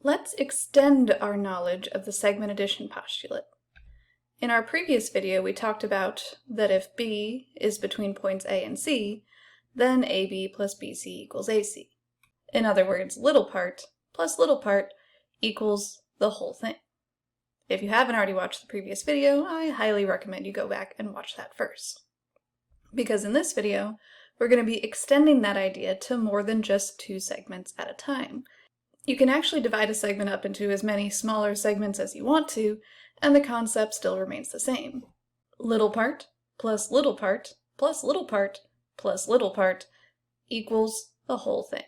Let's extend our knowledge of the segment addition postulate. In our previous video, we talked about that if B is between points A and C, then AB plus BC equals AC. In other words, little part plus little part equals the whole thing. If you haven't already watched the previous video, I highly recommend you go back and watch that first. Because in this video, we're going to be extending that idea to more than just two segments at a time. You can actually divide a segment up into as many smaller segments as you want to, and the concept still remains the same. Little part plus little part plus little part plus little part equals the whole thing.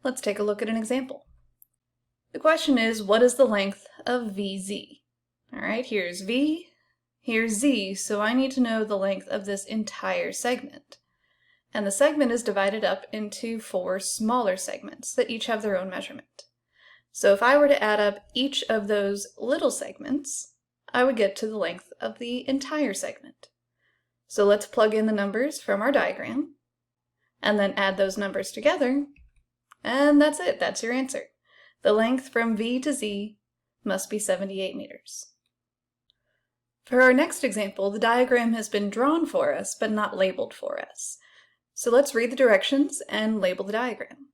Let's take a look at an example. The question is, what is the length of VZ? Alright, here's V, here's Z, so I need to know the length of this entire segment. And the segment is divided up into 4 smaller segments that each have their own measurement. So if I were to add up each of those little segments, I would get to the length of the entire segment. So let's plug in the numbers from our diagram, and then add those numbers together, and that's it, that's your answer. The length from V to Z must be 78 meters. For our next example, the diagram has been drawn for us, but not labeled for us. So let's read the directions and label the diagram.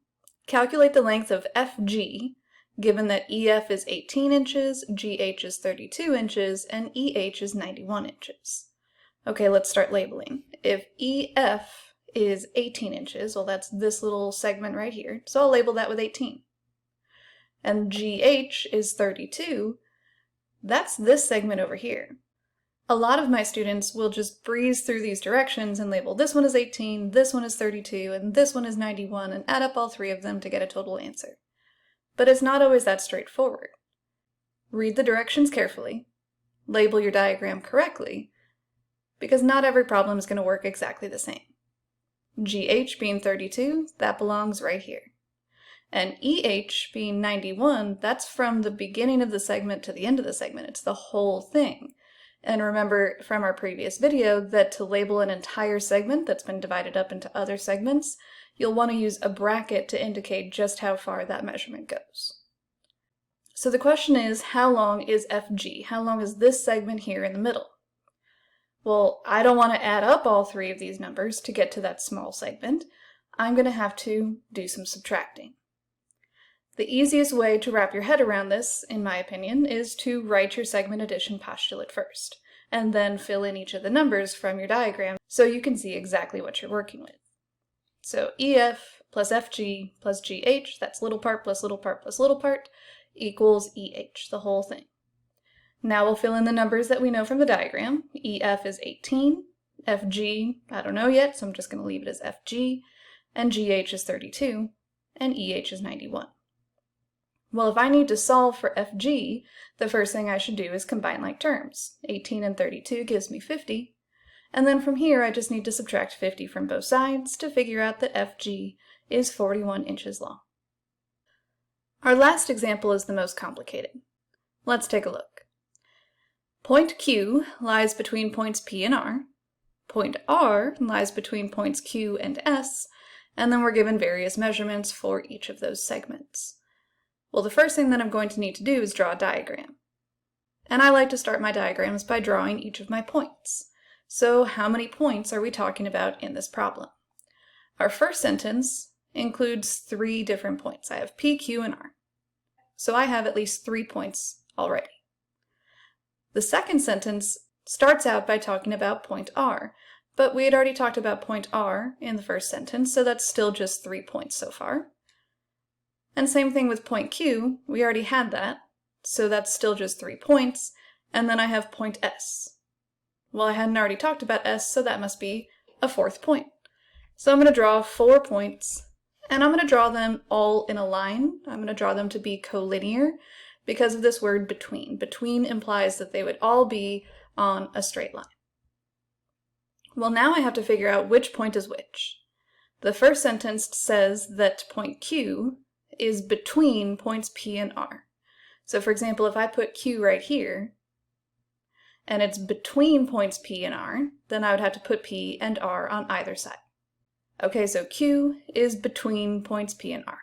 Calculate the length of FG, given that EF is 18 inches, GH is 32 inches, and EH is 91 inches. Okay, let's start labeling. If EF is 18 inches, well, that's this little segment right here, so I'll label that with 18. And GH is 32, that's this segment over here. A lot of my students will just breeze through these directions and label this one is 18, this one is 32, and this one is 91, and add up all 3 of them to get a total answer. But it's not always that straightforward. Read the directions carefully, label your diagram correctly, because not every problem is going to work exactly the same. GH being 32, that belongs right here. And EH being 91, that's from the beginning of the segment to the end of the segment. It's the whole thing. And remember from our previous video that to label an entire segment that's been divided up into other segments, you'll want to use a bracket to indicate just how far that measurement goes. So the question is, how long is FG? How long is this segment here in the middle? Well, I don't want to add up all 3 of these numbers to get to that small segment. I'm going to have to do some subtracting. The easiest way to wrap your head around this, in my opinion, is to write your segment addition postulate first, and then fill in each of the numbers from your diagram so you can see exactly what you're working with. So EF plus FG plus GH, that's little part plus little part plus little part, equals EH, the whole thing. Now we'll fill in the numbers that we know from the diagram. EF is 18, FG, I don't know yet, so I'm just going to leave it as FG, and GH is 32, and EH is 91. Well, if I need to solve for FG, the first thing I should do is combine like terms. 18 and 32 gives me 50, and then from here I just need to subtract 50 from both sides to figure out that FG is 41 inches long. Our last example is the most complicated. Let's take a look. Point Q lies between points P and R, point R lies between points Q and S, and then we're given various measurements for each of those segments. Well, the first thing that I'm going to need to do is draw a diagram. And I like to start my diagrams by drawing each of my points. So how many points are we talking about in this problem? Our first sentence includes 3 different points. I have P, Q, and R. So I have at least 3 points already. The second sentence starts out by talking about point R, but we had already talked about point R in the first sentence, so that's still just 3 points so far. And same thing with point Q, we already had that, so that's still just 3 points, and then I have point S. Well, I hadn't already talked about S, so that must be a 4th point. So I'm going to draw 4 points, and I'm going to draw them all in a line. I'm going to draw them to be collinear because of this word between. Between implies that they would all be on a straight line. Well, now I have to figure out which point is which. The first sentence says that point Q is between points P and R. So for example, if I put Q right here, and it's between points P and R, then I would have to put P and R on either side. Okay, so Q is between points P and R.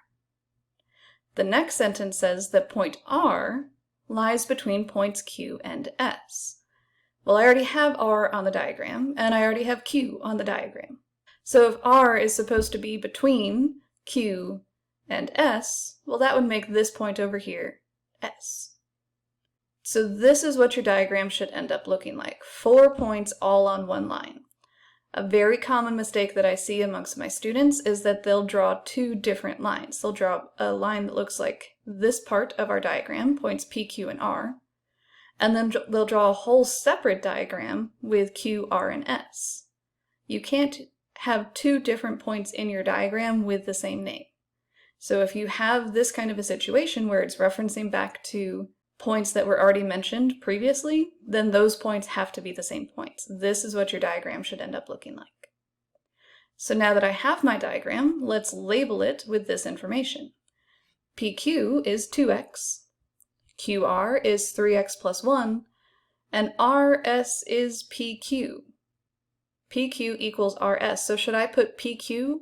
The next sentence says that point R lies between points Q and S. Well, I already have R on the diagram, and I already have Q on the diagram. So if R is supposed to be between Q and S, well, that would make this point over here S. So this is what your diagram should end up looking like. 4 points all on one line. A very common mistake that I see amongst my students is that they'll draw 2 different lines. They'll draw a line that looks like this part of our diagram, points P, Q, and R, and then they'll draw a whole separate diagram with Q, R, and S. You can't have 2 different points in your diagram with the same name. So if you have this kind of a situation where it's referencing back to points that were already mentioned previously, then those points have to be the same points. This is what your diagram should end up looking like. So now that I have my diagram, let's label it with this information. PQ is 2x, QR is 3x plus 1, and RS is PQ. PQ equals RS, so should I put PQ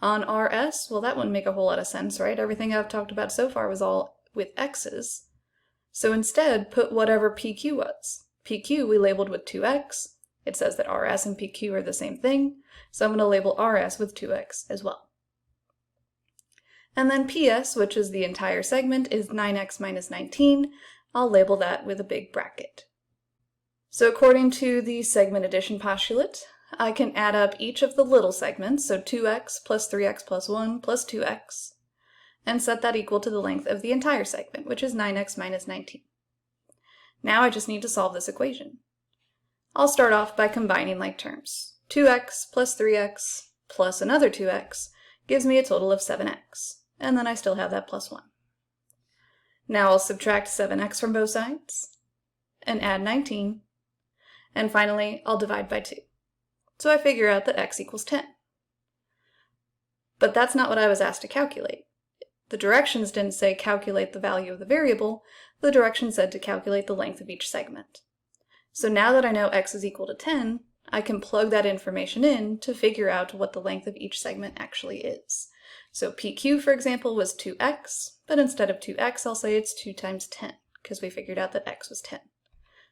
on RS? Well, that wouldn't make a whole lot of sense, right? Everything I've talked about so far was all with x's. So instead, put whatever PQ was. PQ we labeled with 2x. It says that RS and PQ are the same thing, so I'm going to label RS with 2x as well. And then PS, which is the entire segment, is 9x minus 19. I'll label that with a big bracket. So according to the segment addition postulate, I can add up each of the little segments, so 2x plus 3x plus 1 plus 2x, and set that equal to the length of the entire segment, which is 9x minus 19. Now I just need to solve this equation. I'll start off by combining like terms. 2x plus 3x plus another 2x gives me a total of 7x, and then I still have that plus 1. Now I'll subtract 7x from both sides, and add 19, and finally I'll divide by 2. So I figure out that x equals 10. But that's not what I was asked to calculate. The directions didn't say calculate the value of the variable, the directions said to calculate the length of each segment. So now that I know x is equal to 10, I can plug that information in to figure out what the length of each segment actually is. So PQ, for example, was 2x, but instead of 2x, I'll say it's 2 times 10, because we figured out that x was 10.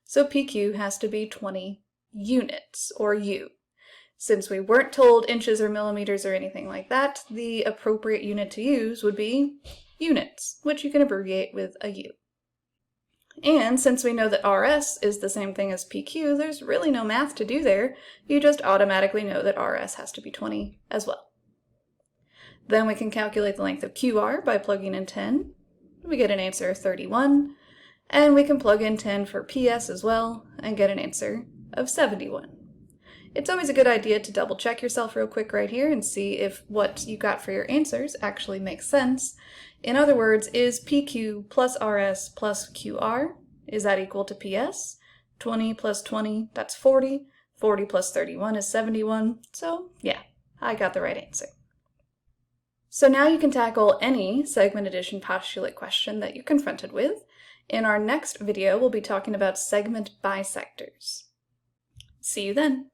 So PQ has to be 20 units, or U. Since we weren't told inches or millimeters or anything like that, the appropriate unit to use would be units, which you can abbreviate with a U. And since we know that RS is the same thing as PQ, there's really no math to do there. You just automatically know that RS has to be 20 as well. Then we can calculate the length of QR by plugging in 10. We get an answer of 31. And we can plug in 10 for PS as well and get an answer of 71. It's always a good idea to double check yourself real quick right here and see if what you got for your answers actually makes sense. In other words, is PQ plus RS plus QR, is that equal to PS? 20 plus 20, that's 40. 40 plus 31 is 71. So yeah, I got the right answer. So now you can tackle any segment addition postulate question that you're confronted with. In our next video, we'll be talking about segment bisectors. See you then.